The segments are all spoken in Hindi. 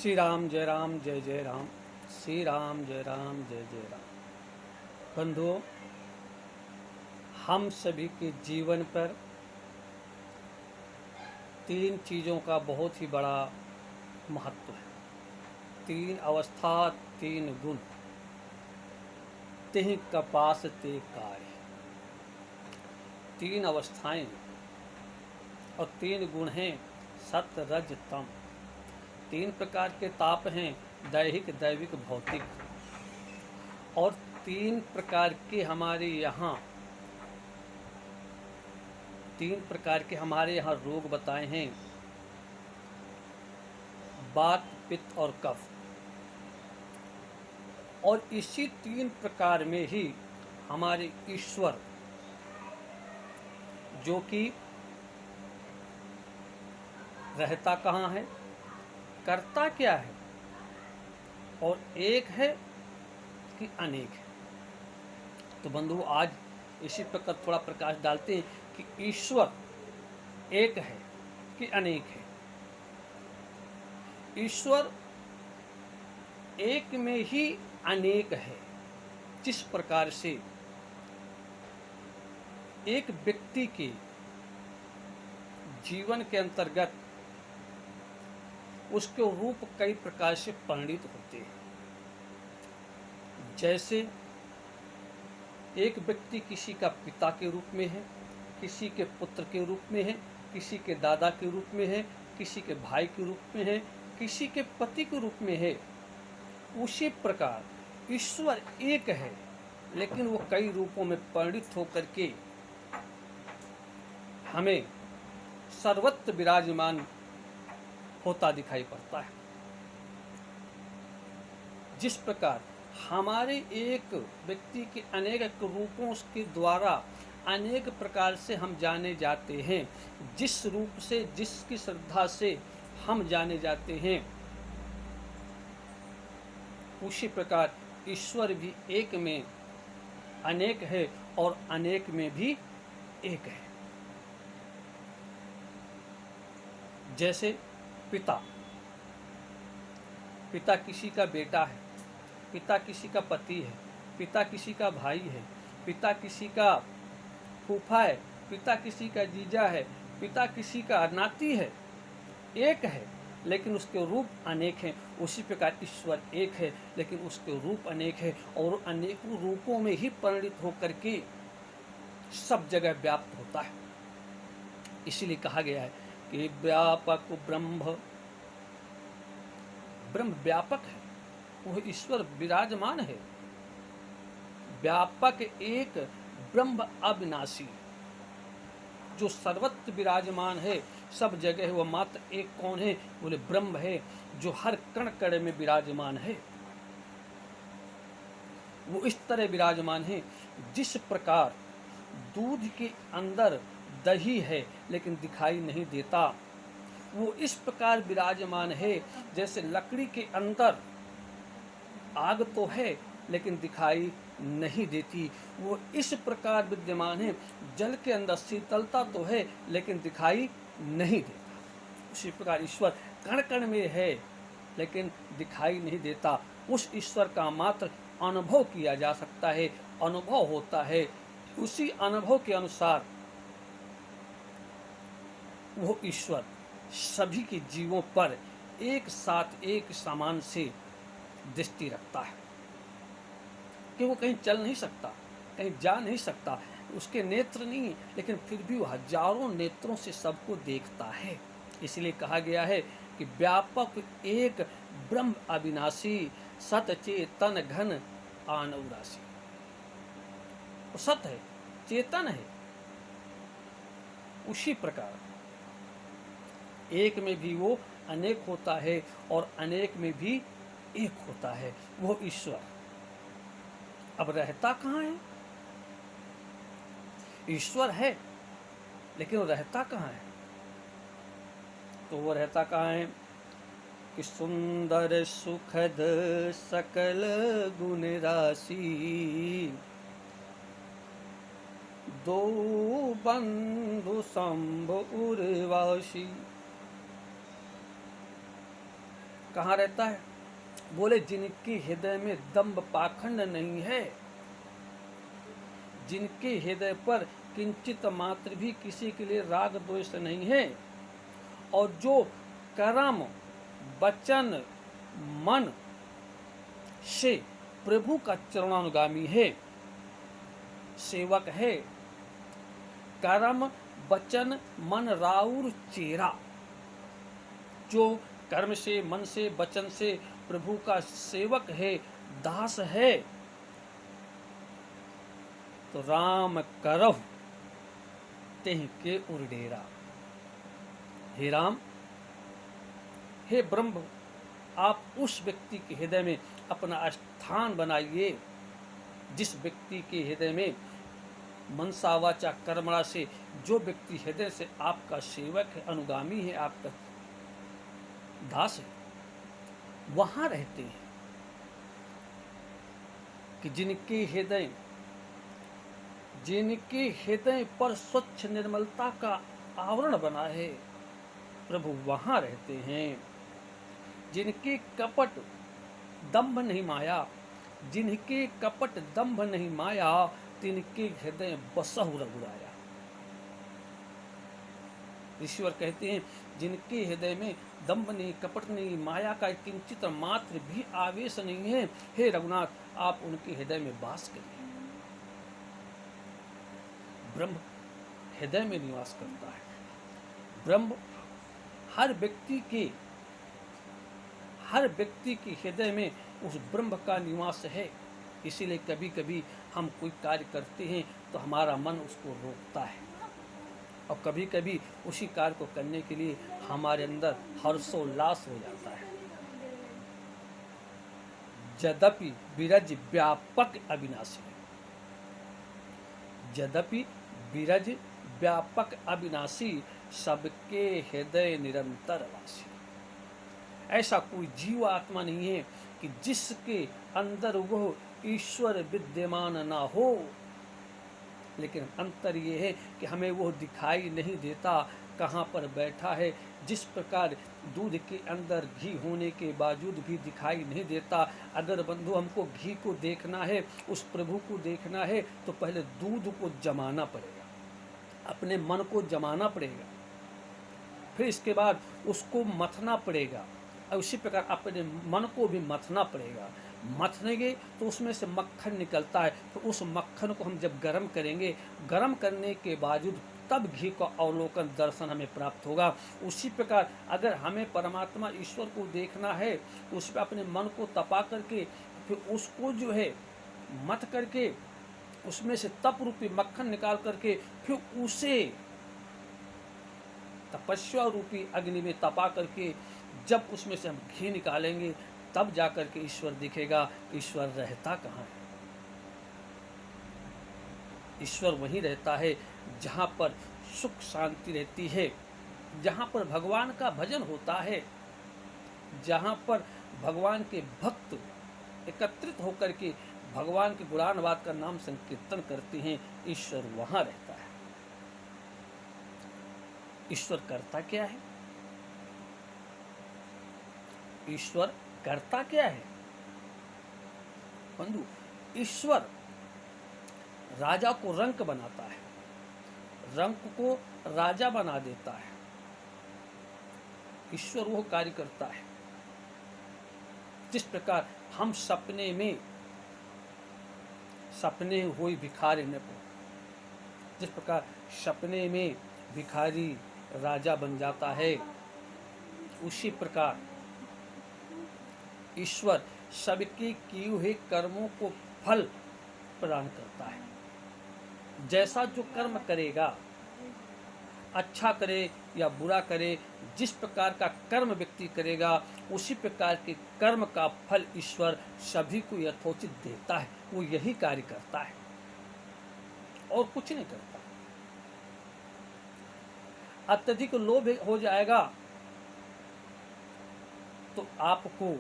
श्री राम जय जय राम। श्री राम जय जय राम। बंधुओं, हम सभी के जीवन पर तीन चीज़ों का बहुत ही बड़ा महत्व है। तीन अवस्था, तीन गुण। तिह कपास ते कार्य। तीन अवस्थाएं और तीन गुण हैं सत रज तम। तीन प्रकार के ताप हैं, दैहिक, दैविक, भौतिक। और तीन प्रकार के हमारे यहाँ रोग बताए हैं, वात, पित्त और कफ। और इसी तीन प्रकार में ही हमारे ईश्वर, जो कि रहता कहाँ है, करता क्या है, और एक है कि अनेक है। तो बंधु, आज इसी प्रकार थोड़ा प्रकाश डालते हैं कि ईश्वर एक है कि अनेक है। ईश्वर एक में ही अनेक है। जिस प्रकार से एक व्यक्ति के जीवन के अंतर्गत उसके रूप कई प्रकार से परिणित होते हैं। जैसे एक व्यक्ति किसी का पिता के रूप में है, किसी के पुत्र के रूप में है, किसी के दादा के रूप में है, किसी के भाई के रूप में है, किसी के पति के रूप में है। उसी प्रकार ईश्वर एक है, लेकिन वो कई रूपों में परिणित होकर के हमें सर्वत्र विराजमान होता दिखाई पड़ता है। जिस प्रकार हमारे एक व्यक्ति के अनेक रूपों के द्वारा अनेक प्रकार से हम जाने जाते हैं, जिस रूप से, जिसकी श्रद्धा से हम जाने जाते हैं, उसी प्रकार ईश्वर भी एक में अनेक है और अनेक में भी एक है। जैसे पिता किसी का बेटा है, पिता किसी का पति है, पिता किसी का भाई है, पिता किसी का फूफा है, पिता किसी का जीजा है, पिता किसी का नाती है। एक है लेकिन उसके रूप अनेक हैं। उसी प्रकार ईश्वर एक है लेकिन उसके रूप अनेक है, और अनेकों रूपों में ही परिणित होकर के सब जगह व्याप्त होता है। इसीलिए कहा गया है कि व्यापक ब्रह्म व्यापक है, वह ईश्वर विराजमान है। व्यापक एक ब्रह्म अविनाशी, जो सर्वत्र विराजमान है, सब जगह है। वह मात्र एक कौन है? बोले ब्रह्म है, जो हर कण कण में विराजमान है। वो इस तरह विराजमान है जिस प्रकार दूध के अंदर दही है लेकिन दिखाई नहीं देता, वो इस प्रकार विराजमान है जैसे लकड़ी के अंदर आग तो है लेकिन दिखाई नहीं देती। वो इस प्रकार विद्यमान है, जल के अंदर शीतलता तो है लेकिन दिखाई नहीं देता। उसी प्रकार ईश्वर कण कण में है लेकिन दिखाई नहीं देता। उस ईश्वर का मात्र अनुभव किया जा सकता है, अनुभव होता है। उसी अनुभव के अनुसार वो ईश्वर सभी के जीवों पर एक साथ एक समान से दृष्टि रखता है कि वो कहीं चल नहीं सकता, कहीं जा नहीं सकता, उसके नेत्र नहीं, लेकिन फिर भी वो हजारों नेत्रों से सबको देखता है। इसलिए कहा गया है कि व्यापक एक ब्रह्म अविनाशी, सत चेतन घन आनव राशि। वो सत है, चेतन है। उसी प्रकार एक में भी वो अनेक होता है और अनेक में भी एक होता है, वो ईश्वर। अब रहता कहाँ है? ईश्वर है लेकिन वो रहता कहाँ है? तो वो रहता कहाँ है कि सुंदर सुखद सकल गुण राशि, दो बंधु संभ उर्वाशी। कहाँ रहता है? बोले जिनके हृदय में दंभ पाखंड नहीं है, जिनके हृदय पर किंचित मात्र भी किसी के लिए राग द्वेष नहीं है, और जो कर्म वचन मन से प्रभु का चरणानुगामी है, सेवक है। कर्म वचन मन राउर चेरा, जो कर्म से मन से वचन से प्रभु का सेवक है, दास है, तो राम करहु तेह के उर्डेरा। हे राम, हे ब्रह्म, आप उस व्यक्ति के हृदय में अपना स्थान बनाइए जिस व्यक्ति के हृदय में मनसा वाचा कर्मणा से, जो व्यक्ति हृदय से आपका सेवक है, अनुगामी है, आपका दास है, वहां रहते हैं। कि जिनके हृदय पर स्वच्छ निर्मलता का आवरण बना है, प्रभु वहां रहते हैं। जिनके कपट दंभ नहीं माया, जिनके कपट दंभ नहीं माया, तिनके हृदय बसहु रघुराया। ईश्वर कहते हैं जिनके हृदय में दंभ नहीं, कपट नहीं, माया का किंचित मात्र भी आवेश नहीं है, हे रघुनाथ, आप उनके हृदय में वास करिए। ब्रह्म हृदय में निवास करता है। ब्रह्म हर व्यक्ति के हृदय में उस ब्रह्म का निवास है। इसीलिए कभी कभी हम कोई कार्य करते हैं तो हमारा मन उसको रोकता है, और कभी कभी उसी कार्य को करने के लिए हमारे अंदर हर्षोल्लास हो जाता है। यद्यपि बिरज व्यापक अविनाशी, यद्यपि बिरज व्यापक अविनाशी, सबके हृदय निरंतर वासी। ऐसा कोई जीव आत्मा नहीं है कि जिसके अंदर वह ईश्वर विद्यमान ना हो, लेकिन अंतर ये है कि हमें वो दिखाई नहीं देता कहाँ पर बैठा है। जिस प्रकार दूध के अंदर घी होने के बावजूद भी दिखाई नहीं देता, अगर बंधु हमको घी को देखना है, उस प्रभु को देखना है, तो पहले दूध को जमाना पड़ेगा, अपने मन को जमाना पड़ेगा, फिर इसके बाद उसको मथना पड़ेगा, और उसी प्रकार अपने मन को भी मथना पड़ेगा। मथनेंगे तो उसमें से मक्खन निकलता है, तो उस मक्खन को हम जब गर्म करेंगे, गर्म करने के बावजूद तब घी का अवलोकन दर्शन हमें प्राप्त होगा। उसी प्रकार अगर हमें परमात्मा ईश्वर को देखना है, तो उस पर अपने मन को तपा करके फिर उसको जो है मथ करके उसमें से तप रूपी मक्खन निकाल करके फिर उसे तपस्या रूपी अग्नि में तपा करके जब उसमें से हम घी निकालेंगे, तब जाकर के ईश्वर दिखेगा। ईश्वर रहता कहाँ है? ईश्वर वहीं रहता है जहाँ पर सुख शांति रहती है, जहाँ पर भगवान का भजन होता है, जहाँ पर भगवान के भक्त एकत्रित होकर के भगवान के गुणानुवाद का नाम संकीर्तन करते हैं। ईश्वर वहाँ रहता है। ईश्वर करता क्या है? ईश्वर करता क्या है बंधु? ईश्वर राजा को रंक बनाता है, रंक को राजा बना देता है। ईश्वर वो कार्य करता है। जिस प्रकार हम सपने हुई भिखारी न को, जिस प्रकार सपने में भिखारी राजा बन जाता है, उसी प्रकार ईश्वर सबके किए हुए कर्मों को फल प्रदान करता है। जैसा जो कर्म करेगा, अच्छा करे या बुरा करे, जिस प्रकार का कर्म व्यक्ति करेगा, उसी प्रकार के कर्म का फल ईश्वर सभी को यथोचित देता है। वो यही कार्य करता है और कुछ नहीं करता। अत्यधिक लोभ हो जाएगा तो आपको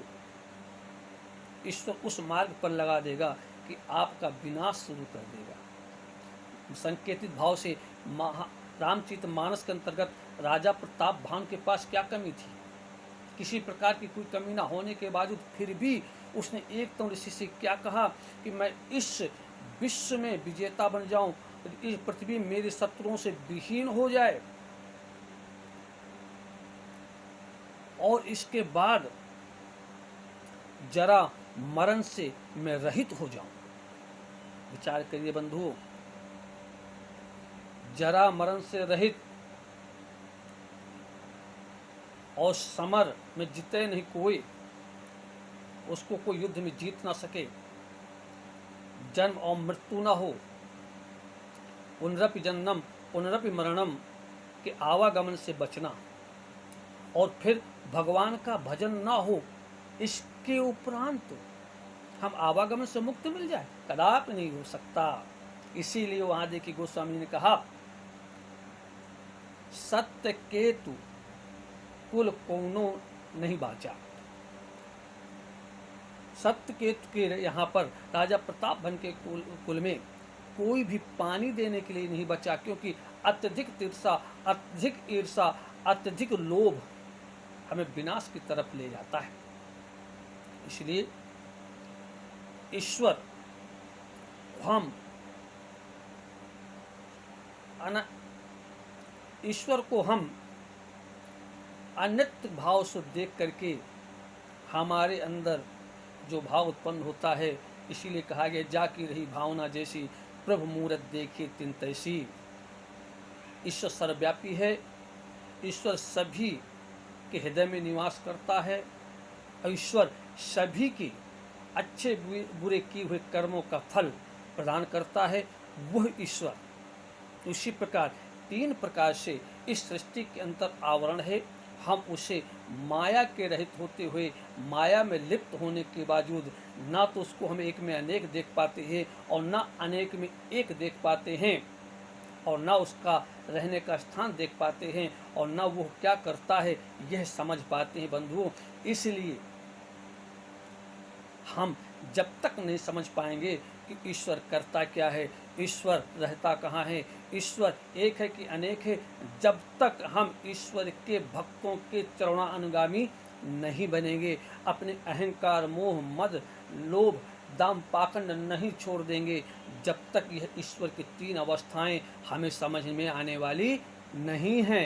ईश्वर उस मार्ग पर लगा देगा कि आपका विनाश शुरू कर देगा। संकेतित भाव से रामचरितमानस के अंतर्गत राजा प्रताप भान के पास क्या कमी थी? किसी प्रकार की कोई कमी ना होने के बावजूद फिर भी उसने एकदम ऋषि से क्या कहा कि मैं इस विश्व में विजेता बन जाऊं, इस पृथ्वी मेरे शत्रुओं से विहीन हो जाए और इसके बाद जरा मरण से मैं रहित हो जाऊं। विचार करिए बंधुओं, जरा मरण से रहित और समर में जीते नहीं कोई, उसको कोई युद्ध में जीत ना सके, जन्म और मृत्यु ना हो, पुनरपि जन्म पुनरपि मरणम के आवागमन से बचना, और फिर भगवान का भजन ना हो, इसके उपरांत हम आवागमन से मुक्त मिल जाए, कदापि नहीं हो सकता। इसीलिए वहां देखिए गोस्वामी ने कहा, सत्य केतु कुल कौनो नहीं बाचा। सत्य केतु के यहाँ पर राजा प्रताप धन के कुल में कोई भी पानी देने के लिए नहीं बचा, क्योंकि अत्यधिक तिरसा, अत्यधिक ईर्षा, अत्यधिक लोभ हमें विनाश की तरफ ले जाता है। इसलिए ईश्वर को हम अनित्य भाव से देख करके हमारे अंदर जो भाव उत्पन्न होता है, इसीलिए कहा गया जाकी रही भावना जैसी, प्रभु मूरत देखी तिन तैसी। ईश्वर सर्वव्यापी है, ईश्वर सभी के हृदय में निवास करता है, ईश्वर सभी की अच्छे बुरे किए हुए कर्मों का फल प्रदान करता है, वह ईश्वर। उसी प्रकार तीन प्रकार से इस सृष्टि के अंतर आवरण है, हम उसे माया के रहित होते हुए, माया में लिप्त होने के बावजूद ना तो उसको हम एक में अनेक देख पाते हैं और ना अनेक में एक देख पाते हैं, और ना उसका रहने का स्थान देख पाते हैं, और ना वो क्या करता है यह समझ पाते हैं बंधुओं। इसलिए हम जब तक नहीं समझ पाएंगे कि ईश्वर करता क्या है, ईश्वर रहता कहाँ है, ईश्वर एक है कि अनेक है, जब तक हम ईश्वर के भक्तों के चरणानुगामी नहीं बनेंगे, अपने अहंकार, मोह, मद, लोभ, दाम, पाखंड नहीं छोड़ देंगे, जब तक यह ईश्वर की तीन अवस्थाएं हमें समझ में आने वाली नहीं हैं।